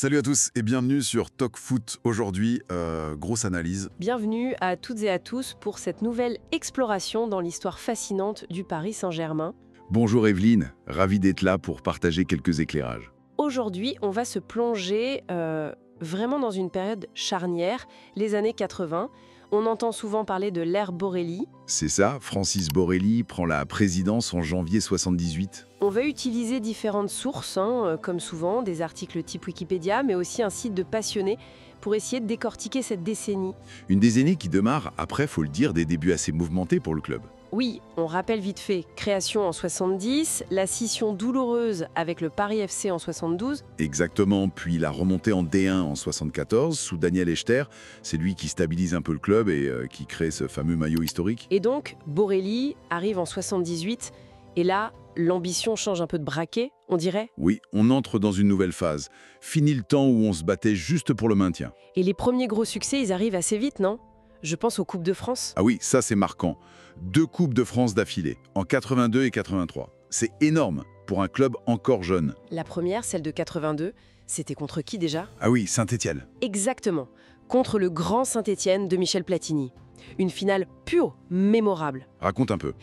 Salut à tous et bienvenue sur Talk Foot. Aujourd'hui, grosse analyse. Bienvenue à toutes et à tous pour cette nouvelle exploration dans l'histoire fascinante du Paris Saint-Germain. Bonjour Evelyne, ravi d'être là pour partager quelques éclairages. Aujourd'hui, on va se plonger vraiment dans une période charnière, les années 80. On entend souvent parler de l'ère Borelli. C'est ça, Francis Borelli prend la présidence en janvier 78. On va utiliser différentes sources, comme souvent, des articles type Wikipédia, mais aussi un site de passionnés pour essayer de décortiquer cette décennie. Une décennie qui démarre, après, faut le dire, des débuts assez mouvementés pour le club. Oui, on rappelle vite fait, création en 70, la scission douloureuse avec le Paris FC en 72. Exactement, puis la remontée en D1 en 74 sous Daniel Echter. C'est lui qui stabilise un peu le club et qui crée ce fameux maillot historique. Et donc, Borelli arrive en 78, et là, l'ambition change un peu de braquet, on dirait. Oui, on entre dans une nouvelle phase. Fini le temps où on se battait juste pour le maintien. Et les premiers gros succès, ils arrivent assez vite, non? Je pense aux Coupes de France. Ah oui, ça c'est marquant. 2 Coupes de France d'affilée, en 82 et 83. C'est énorme pour un club encore jeune. La première, celle de 82, c'était contre qui déjà? Ah oui, Saint-Étienne. Exactement, contre le grand Saint-Étienne de Michel Platini. Une finale pure, mémorable. Raconte un peu.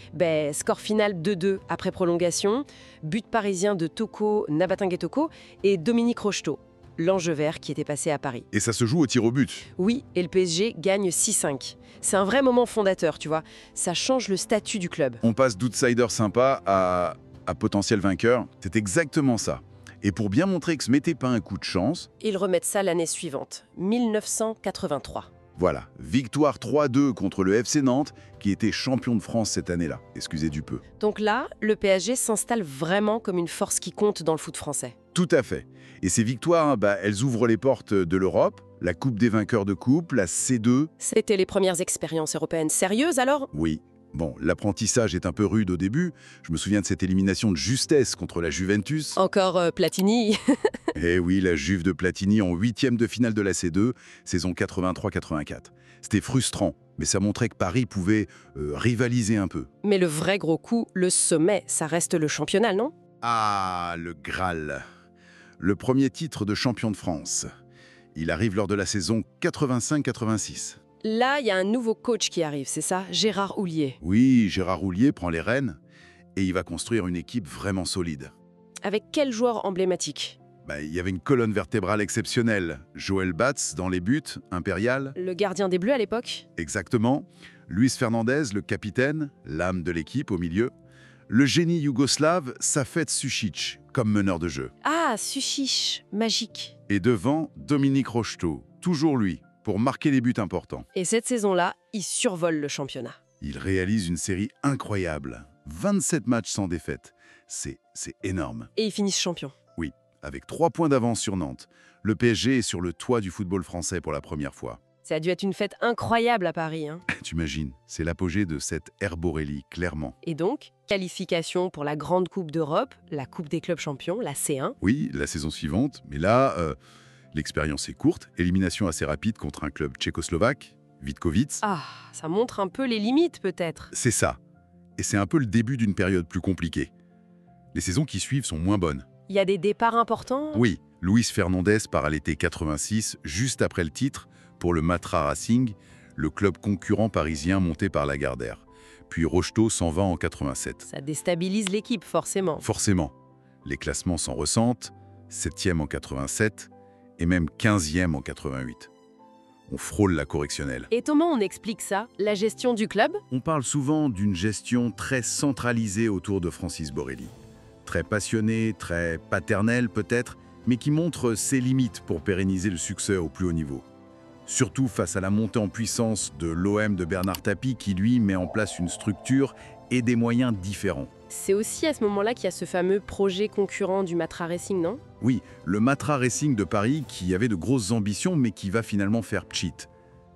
Score final 2-2 après prolongation, but parisien de Toko, Nabatingue Toko et Dominique Rocheteau, l'ange vert qui était passé à Paris. Et ça se joue au tir au but. Oui, et le PSG gagne 6-5. C'est un vrai moment fondateur, tu vois. Ça change le statut du club. On passe d'outsider sympa à potentiel vainqueur. C'est exactement ça. Et pour bien montrer que ce n'était pas un coup de chance, Ils remettent ça l'année suivante, 1983. voilà, victoire 3-2 contre le FC Nantes, qui était champion de France cette année-là. Excusez du peu. Donc là, le PSG s'installe vraiment comme une force qui compte dans le foot français. Tout à fait. Et ces victoires, elles ouvrent les portes de l'Europe, la Coupe des vainqueurs de coupe, la C2. C'était les premières expériences européennes sérieuses alors? Oui. Bon, l'apprentissage est un peu rude au début. Je me souviens de cette élimination de justesse contre la Juventus. Encore Platini. Eh oui, la Juve de Platini en 8e de finale de la C2, saison 83-84. C'était frustrant, mais ça montrait que Paris pouvait rivaliser un peu. Mais le vrai gros coup, le sommet, ça reste le championnat, non? Ah, le Graal. Le premier titre de champion de France. Il arrive lors de la saison 85-86. Là, il y a un nouveau coach qui arrive, c'est ça? Gérard Houllier. Oui, Gérard Houllier prend les rênes et il va construire une équipe vraiment solide. Avec quel joueur emblématique? Il y avait une colonne vertébrale exceptionnelle. Joël Batz dans les buts, impérial. Le gardien des Bleus à l'époque? Exactement. Luis Fernandez, le capitaine, l'âme de l'équipe au milieu. Le génie yougoslave, Safet Sušić, comme meneur de jeu. Ah, Sušić, magique. Et devant, Dominique Rocheteau, toujours lui, pour marquer les buts importants. Et cette saison-là, il survole le championnat. Il réalise une série incroyable. 27 matchs sans défaite. C'est énorme. Et ils finissent champions. Oui, avec 3 points d'avance sur Nantes. Le PSG est sur le toit du football français pour la première fois. Ça a dû être une fête incroyable à Paris, hein. T'imagines, c'est l'apogée de cette ère Borelli, clairement. Et donc, qualification pour la Grande Coupe d'Europe, la Coupe des clubs champions, la C1. Oui, la saison suivante, mais là, l'expérience est courte. Élimination assez rapide contre un club tchécoslovaque, Vitkovice. Ah, ça montre un peu les limites peut-être. C'est ça. Et c'est un peu le début d'une période plus compliquée. Les saisons qui suivent sont moins bonnes. Il y a des départs importants? Oui, Luis Fernandez part à l'été 86, juste après le titre, pour le Matra Racing, le club concurrent parisien monté par Lagardère. Puis Rocheteau s'en va en 87. Ça déstabilise l'équipe, forcément. Forcément, les classements s'en ressentent, 7e en 87 et même 15e en 88. On frôle la correctionnelle. Et comment on explique ça? La gestion du club? On parle souvent d'une gestion très centralisée autour de Francis Borelli. Très passionné, très paternel peut-être, mais qui montre ses limites pour pérenniser le succès au plus haut niveau. Surtout face à la montée en puissance de l'OM de Bernard Tapie qui, lui, met en place une structure et des moyens différents. C'est aussi à ce moment-là qu'il y a ce fameux projet concurrent du Matra Racing, non? Oui, le Matra Racing de Paris qui avait de grosses ambitions mais qui va finalement faire pchit.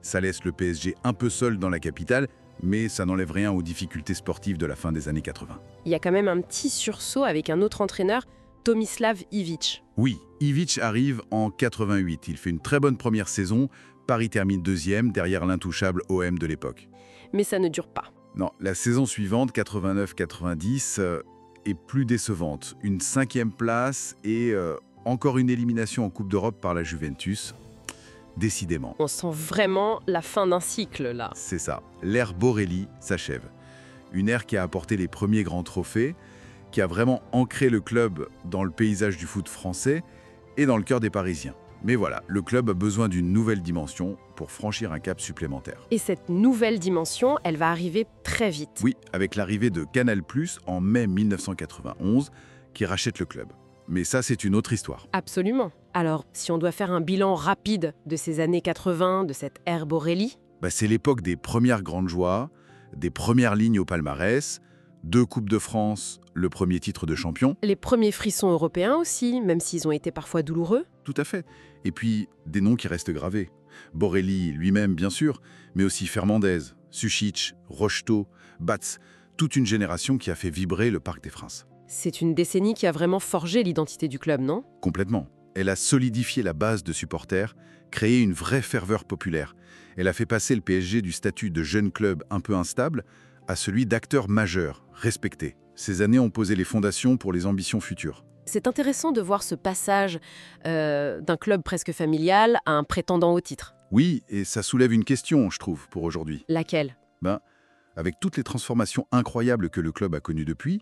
Ça laisse le PSG un peu seul dans la capitale, mais ça n'enlève rien aux difficultés sportives de la fin des années 80. Il y a quand même un petit sursaut avec un autre entraîneur, Tomislav Ivić. Oui, Ivić arrive en 88. Il fait une très bonne première saison. Paris termine 2e derrière l'intouchable OM de l'époque. Mais ça ne dure pas. Non, la saison suivante, 89-90, est plus décevante. Une 5e place et encore une élimination en Coupe d'Europe par la Juventus. Décidément. On sent vraiment la fin d'un cycle, là. C'est ça. L'ère Borelli s'achève. Une ère qui a apporté les premiers grands trophées, qui a vraiment ancré le club dans le paysage du foot français et dans le cœur des Parisiens. Mais voilà, le club a besoin d'une nouvelle dimension pour franchir un cap supplémentaire. Et cette nouvelle dimension, elle va arriver très vite. Oui, avec l'arrivée de Canal+ en mai 1991, qui rachète le club. Mais ça, c'est une autre histoire. Absolument. Alors, si on doit faire un bilan rapide de ces années 80, de cette ère Borelli, C'est l'époque des premières grandes joies, des premières lignes au palmarès, 2 Coupes de France, le premier titre de champion. les premiers frissons européens aussi, même s'ils ont été parfois douloureux. Tout à fait. Et puis, des noms qui restent gravés. Borelli lui-même, bien sûr, mais aussi Fernandez, Sušić, Rocheteau, Batz, toute une génération qui a fait vibrer le Parc des Princes. C'est une décennie qui a vraiment forgé l'identité du club, non? Complètement. Elle a solidifié la base de supporters, créé une vraie ferveur populaire. Elle a fait passer le PSG du statut de jeune club un peu instable à celui d'acteur majeur, respecté. Ces années ont posé les fondations pour les ambitions futures. C'est intéressant de voir ce passage d'un club presque familial à un prétendant au titre. Oui, et ça soulève une question, je trouve, pour aujourd'hui. Laquelle? Avec toutes les transformations incroyables que le club a connues depuis,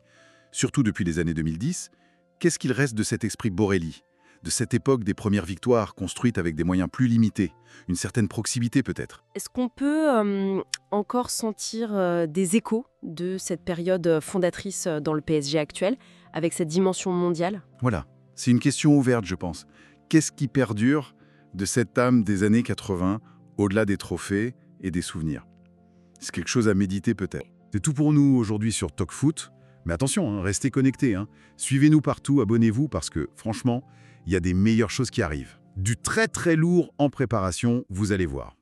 surtout depuis les années 2010, qu'est-ce qu'il reste de cet esprit Borelli, de cette époque des premières victoires construites avec des moyens plus limités, une certaine proximité peut-être? Est-ce qu'on peut encore sentir des échos de cette période fondatrice dans le PSG actuel, avec cette dimension mondiale? Voilà, c'est une question ouverte, je pense. Qu'est-ce qui perdure de cette âme des années 80, au-delà des trophées et des souvenirs? C'est quelque chose à méditer peut-être. C'est tout pour nous aujourd'hui sur TalkFoot. Mais attention, restez connectés. Suivez-nous partout, abonnez-vous parce que, franchement, il y a des meilleures choses qui arrivent. Du très très lourd en préparation, vous allez voir.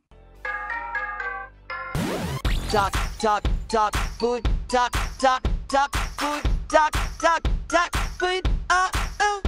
Talk, food, talk, food, talk, food.